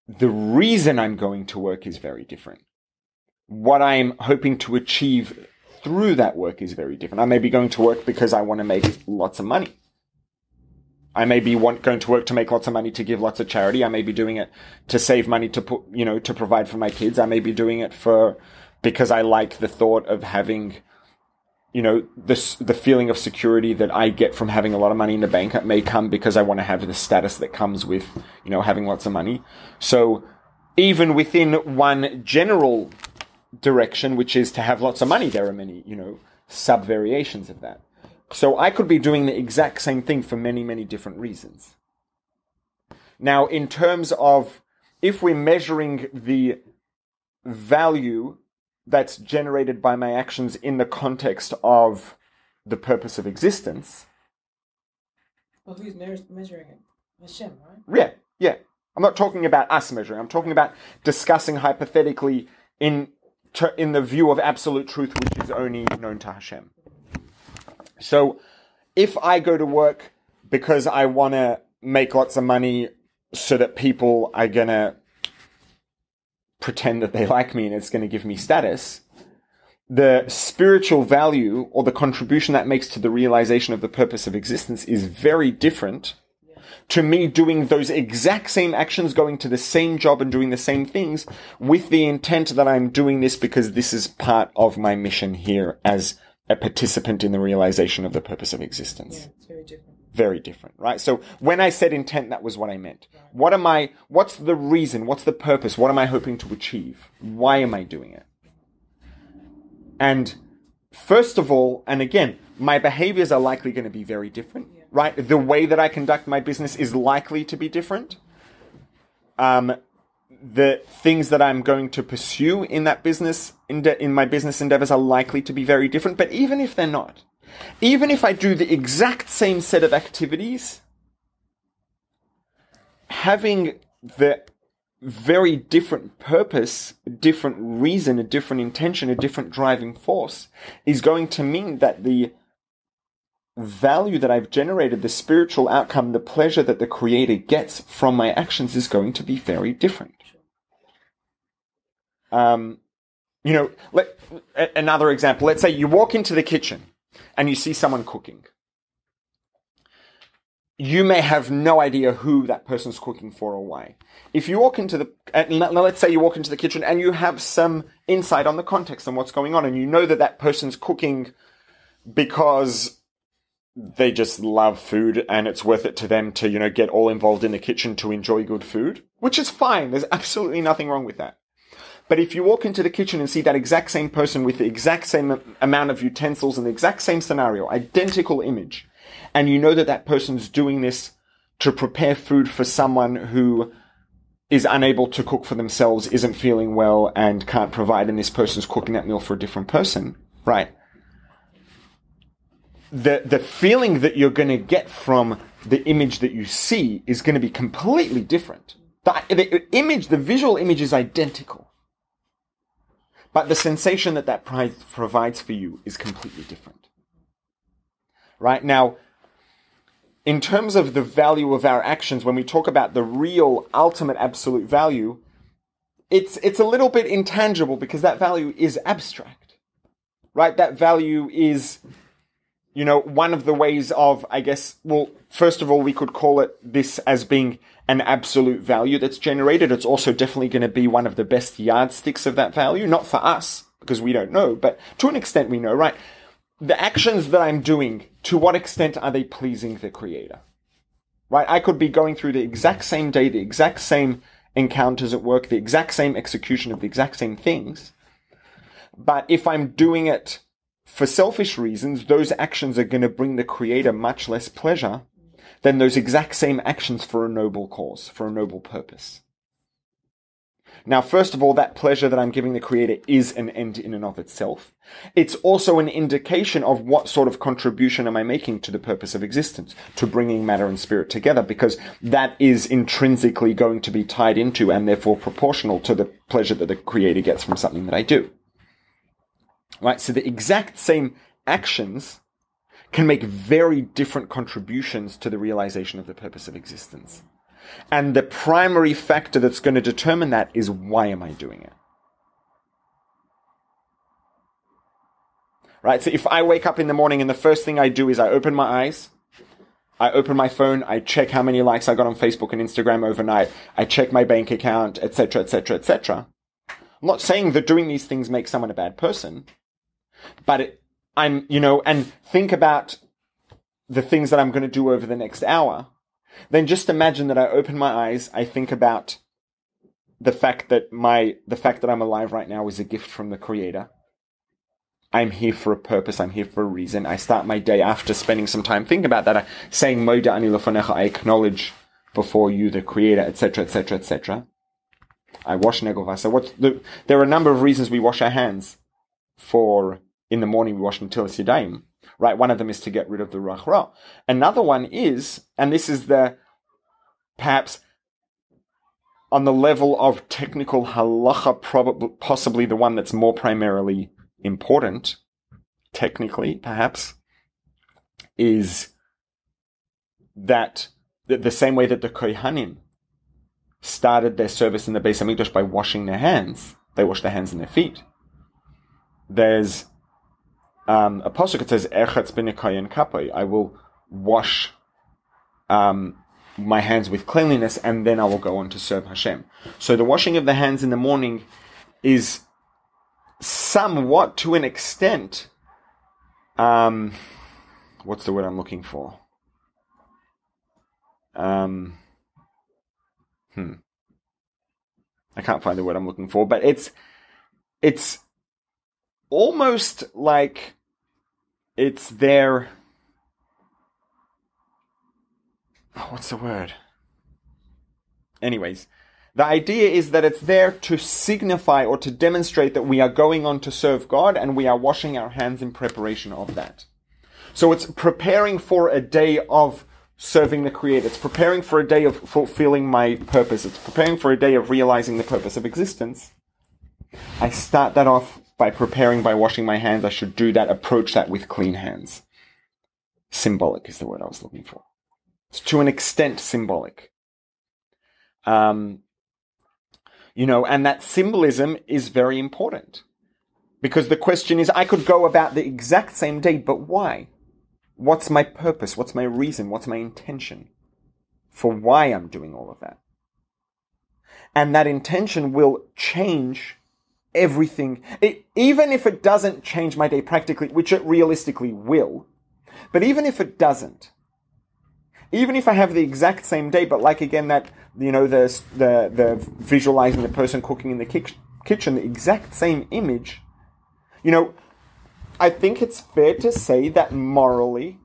the reason I'm going to work is very different. What I'm hoping to achieve through that work is very different. I may be going to work because I want to make lots of money. I may be going to work to make lots of money to give lots of charity. I may be doing it to save money to put, to provide for my kids. I may be doing it because I like the thought of having, the feeling of security that I get from having a lot of money in the bank. It may come because I want to have the status that comes with, having lots of money. So even within one general direction, which is to have lots of money, there are many, sub-variations of that. So I could be doing the exact same thing for many, many different reasons. Now, in terms of if we're measuring the value that's generated by my actions in the context of the purpose of existence. Well, who's measuring it? Hashem, right? Yeah. I'm not talking about us measuring. I'm talking about discussing hypothetically in the view of absolute truth, which is only known to Hashem. So if I go to work because I want to make lots of money so that people are going to pretend that they like me and it's going to give me status, the spiritual value or the contribution that makes to the realization of the purpose of existence is very different to me doing those exact same actions, going to the same job and doing the same things with the intent that I'm doing this because this is part of my mission here as a participant in the realization of the purpose of existence. Yeah, it's very different. Very different, right? So when I said intent, that was what I meant. What's the reason? What's the purpose? What am I hoping to achieve? Why am I doing it? And first of all, and again, my behaviors are likely going to be very different, right? The way that I conduct my business is likely to be different. The things that I'm going to pursue in that business, in my business endeavors are likely to be very different. But even if they're not, even if I do the exact same set of activities, having the very different purpose, a different reason, a different intention, a different driving force is going to mean that the value that I've generated, the spiritual outcome, the pleasure that the Creator gets from my actions is going to be very different. Another example, let's say you walk into the kitchen and you see someone cooking. You may have no idea who that person's cooking for or why. If you walk into let's say you walk into the kitchen and you have some insight on the context and what's going on, and you know that that person's cooking because they just love food and it's worth it to them to, get all involved in the kitchen to enjoy good food, which is fine. There's absolutely nothing wrong with that. But if you walk into the kitchen and see that exact same person with the exact same amount of utensils and the exact same scenario, identical image, and you know that that person's doing this to prepare food for someone who is unable to cook for themselves, isn't feeling well, and can't provide, and this person's cooking that meal for a different person, right? The feeling that you're going to get from the image that you see is going to be completely different. The visual image is identical. But the sensation that provides for you is completely different. Right? Now, in terms of the value of our actions, when we talk about the real, ultimate, absolute value, it's a little bit intangible because that value is abstract. Right? That value is, one of the ways of, first of all, we could call it this as being an absolute value that's generated. It's also definitely going to be one of the best yardsticks of that value. Not for us, because we don't know, but to an extent we know, right? The actions that I'm doing, to what extent are they pleasing the Creator? Right? I could be going through the exact same day, the exact same encounters at work, the exact same execution of the exact same things. But if I'm doing it for selfish reasons, those actions are going to bring the Creator much less pleasure than those exact same actions for a noble cause, for a noble purpose. Now, first of all, that pleasure that I'm giving the Creator is an end in and of itself. It's also an indication of what sort of contribution am I making to the purpose of existence, to bringing matter and spirit together, because that is intrinsically going to be tied into and therefore proportional to the pleasure that the Creator gets from something that I do. Right? So the exact same actions can make very different contributions to the realization of the purpose of existence. And the primary factor that's going to determine that is, why am I doing it? Right? So if I wake up in the morning and the first thing I do is I open my eyes, I open my phone, I check how many likes I got on Facebook and Instagram overnight, I check my bank account, etc., etc., etc. I'm not saying that doing these things makes someone a bad person, but and think about the things that I'm going to do over the next hour. Then just imagine that I open my eyes, I think about the fact that I'm alive right now is a gift from the Creator. I'm here for a purpose, I'm here for a reason. I start my day after spending some time thinking about that, saying Moida ani lefonecha, I acknowledge before you the Creator, etc., etc., etc. I wash negel. There are a number of reasons we wash our hands. In the morning we wash netilas yadayim. Right, one of them is to get rid of the ruach ra. Another one is, and this is perhaps on the level of technical halacha, possibly the one that's more primarily important, technically, perhaps, is that the same way that the Kohanim started their service in the Beis Hamikdash by washing their hands, they wash their hands and their feet. There's a pasuk that says, "Echatz b'nekayin kapai." I will wash my hands with cleanliness, and then I will go on to serve Hashem. So the washing of the hands in the morning is somewhat, to an extent, what's the word I'm looking for? I can't find the word I'm looking for, but it's almost like it's there. What's the word? Anyways, the idea is that it's there to signify or to demonstrate that we are going on to serve God and we are washing our hands in preparation of that. So it's preparing for a day of serving the Creator. It's preparing for a day of fulfilling my purpose. It's preparing for a day of realizing the purpose of existence. I start that off by preparing, by washing my hands. I should do that, approach that with clean hands. Symbolic is the word I was looking for. It's to an extent symbolic. And that symbolism is very important. Because the question is, I could go about the exact same day, but why? What's my purpose? What's my reason? What's my intention for why I'm doing all of that? And that intention will change everything. Even if it doesn't change my day practically, which it realistically will, but even if it doesn't, even if I have the exact same day, but like again that, the visualizing the person cooking in the kitchen, the exact same image, I think it's fair to say that morally,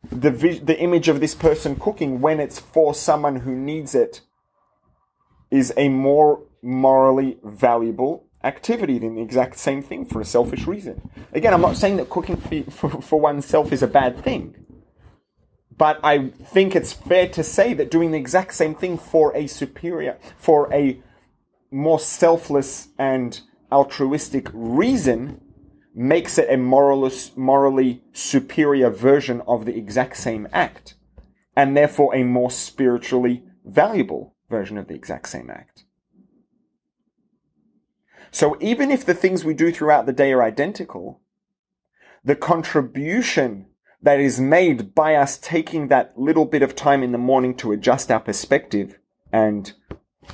the image of this person cooking when it's for someone who needs it is a more morally valuable activity than the exact same thing for a selfish reason. Again, I'm not saying that cooking for oneself is a bad thing, but I think it's fair to say that doing the exact same thing for a more selfless and altruistic reason makes it a morally superior version of the exact same act, and therefore a more spiritually valuable version of the exact same act. So even if the things we do throughout the day are identical, the contribution that is made by us taking that little bit of time in the morning to adjust our perspective and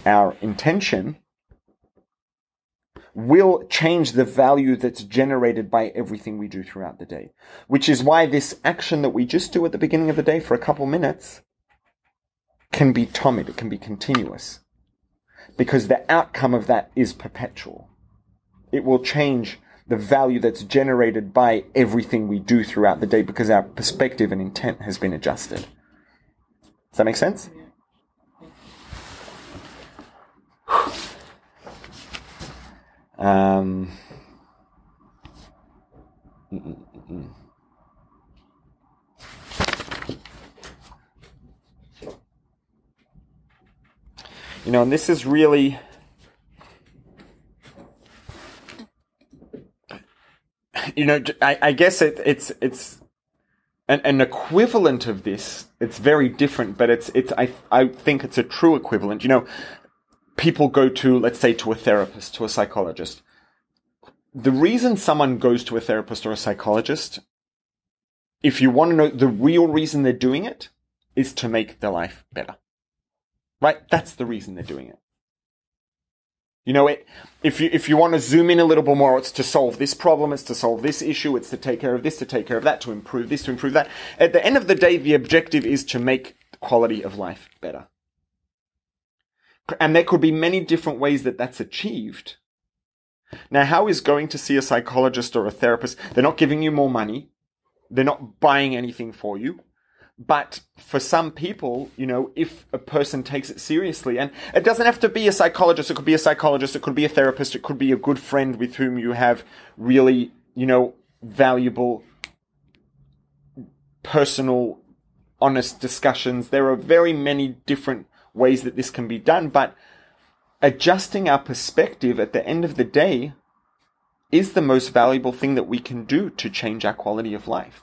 our intention will change the value that's generated by everything we do throughout the day. Which is why this action that we just do at the beginning of the day for a couple minutes can be tomid, it can be continuous. Because the outcome of that is perpetual. It will change the value that's generated by everything we do throughout the day because our perspective and intent has been adjusted. Does that make sense? And this is really, I guess it's an equivalent of this. It's very different, but I think it's a true equivalent. People go to, let's say, to a therapist, to a psychologist. The reason someone goes to a therapist or a psychologist, if you want to know the real reason they're doing it, is to make their life better. Right? That's the reason they're doing it. If you want to zoom in a little bit more, it's to solve this problem, it's to solve this issue, it's to take care of this, to take care of that, to improve this, to improve that. At the end of the day, the objective is to make the quality of life better. And there could be many different ways that that's achieved. Now, how is going to see a psychologist or a therapist? They're not giving you more money. They're not buying anything for you. But for some people, if a person takes it seriously, and it doesn't have to be a psychologist, it could be a psychologist, it could be a therapist, it could be a good friend with whom you have really, valuable, personal, honest discussions. There are very many different ways that this can be done, but adjusting our perspective at the end of the day is the most valuable thing that we can do to change our quality of life.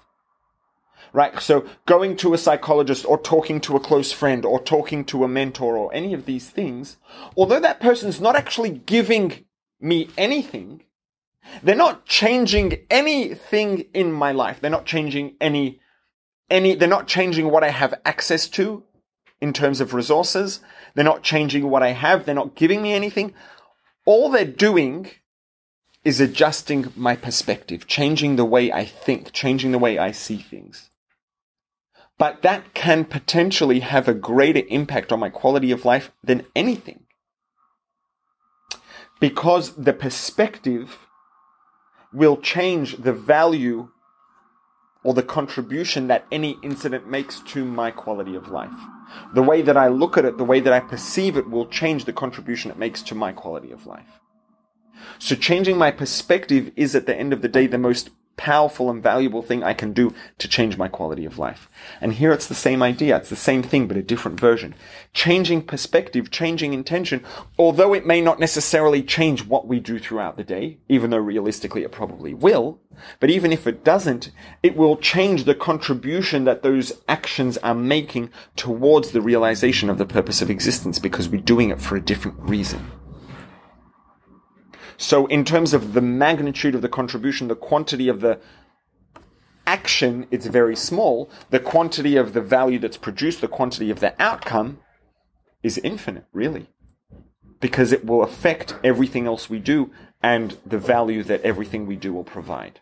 Right? So going to a psychologist or talking to a close friend or talking to a mentor or any of these things, although that person's not actually giving me anything, they're not changing anything in my life. They're not changing they're not changing what I have access to in terms of resources. They're not changing what I have. They're not giving me anything. All they're doing is adjusting my perspective, changing the way I think, changing the way I see things. But that can potentially have a greater impact on my quality of life than anything. Because the perspective will change the value or the contribution that any incident makes to my quality of life. The way that I look at it, the way that I perceive it will change the contribution it makes to my quality of life. So changing my perspective is at the end of the day the most powerful and valuable thing I can do to change my quality of life. And here it's the same idea. It's the same thing, but a different version. Changing perspective, changing intention, although it may not necessarily change what we do throughout the day, even though realistically it probably will, but even if it doesn't, it will change the contribution that those actions are making towards the realization of the purpose of existence, because we're doing it for a different reason. So in terms of the magnitude of the contribution, the quantity of the action, it's very small. The quantity of the value that's produced, the quantity of the outcome is infinite, really. Because it will affect everything else we do and the value that everything we do will provide.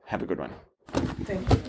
Have a good one. Thank you.